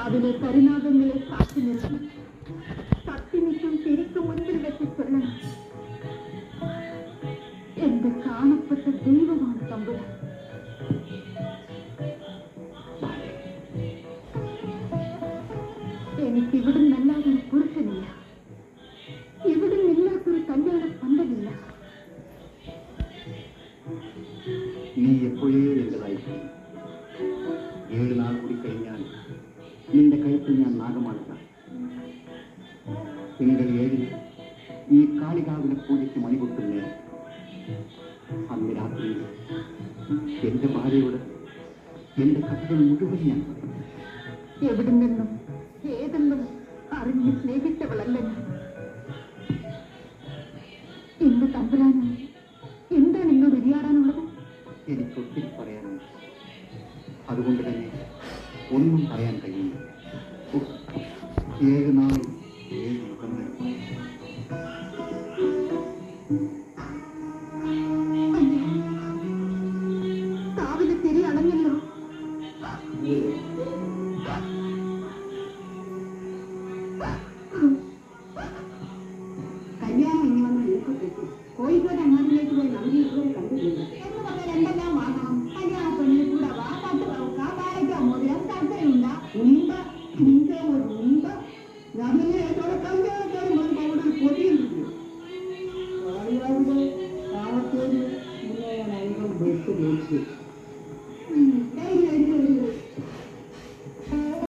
അതിലെ പരിണാമങ്ങളെ സാക്ഷി നിർത്തി സത്യനിക്കും ശരിക്കും മുൻപിൽ വെച്ച് ചൊല്ലണം. എന്റെ കാണപ്പെട്ട ദൈവമാണ് തമ്പുരാൻ. എനിക്കിവിടുന്നല്ലാതെ ഒരു പുരുഷനില്ല, ഇവിടുന്നില്ലാത്തൊരു കല്യാണ പന്തലില്ല. നീ എപ്പോഴേ എന്റേതായി 7 നാൾ കൂടി കഴിഞ്ഞാൽ നിന്റെ കഴുത്തിൽ ഞാൻ നാഗമാണിക്കാം. തിങ്കൾ 7 ഈ കാളികാവിലെ പൂജയ്ക്ക് മണികൊട്ടുന്നേ. അന്ന് രാത്രി എന്റെ ഭാര്യയോട് എന്റെ കഥകൾ മുഴുവൻ ഞാൻ എവിടെ നിന്നും ഏതെന്നും അറിഞ്ഞ് സ്നേഹിച്ചവളല്ല ഞാൻ. എന്റെ തമ്പുരാന് എന്താണ് എന്നോട് ഉരിയാടാനുള്ളത്? എനിക്കൊത്തിരി പറയാനുണ്ട്. അതുകൊണ്ട് തന്നെ ഒന്നും പറയാൻ കഴിയില്ല. 7 നാൾ 7 മുഖങ്ങൾ. കാവിലെ തിരി അണഞ്ഞല്ലോ. കല്യാണം ഇനി വന്ന് എളുപ്പപ്പെട്ടു. കോഴിക്കോട് അങ്ങാടിലേക്ക് പോയി നമുക്ക് ഇതുവരെ കണ്ടിട്ടില്ല എന്ന് പറഞ്ഞാൽ എന്തെല്ലാം വാങ്ങണം? കല്യാണ പെണ്ണിൽ കൂടെ വാ, തട്ട് പറക്ക, പാരയ്ക്ക മോതിരം, തട്ടയുണ്ട, ഉണ്ട, നിന്റെ ഒരു ഉണ്ട. രാവിലെ കല്യാണക്കാരും വരുമ്പോൾ അവിടെ ഒരു പൊതിയുണ്ട്. കാളികാവിലെ കാലത്തേക്ക് ബസ് മേടിച്ചു.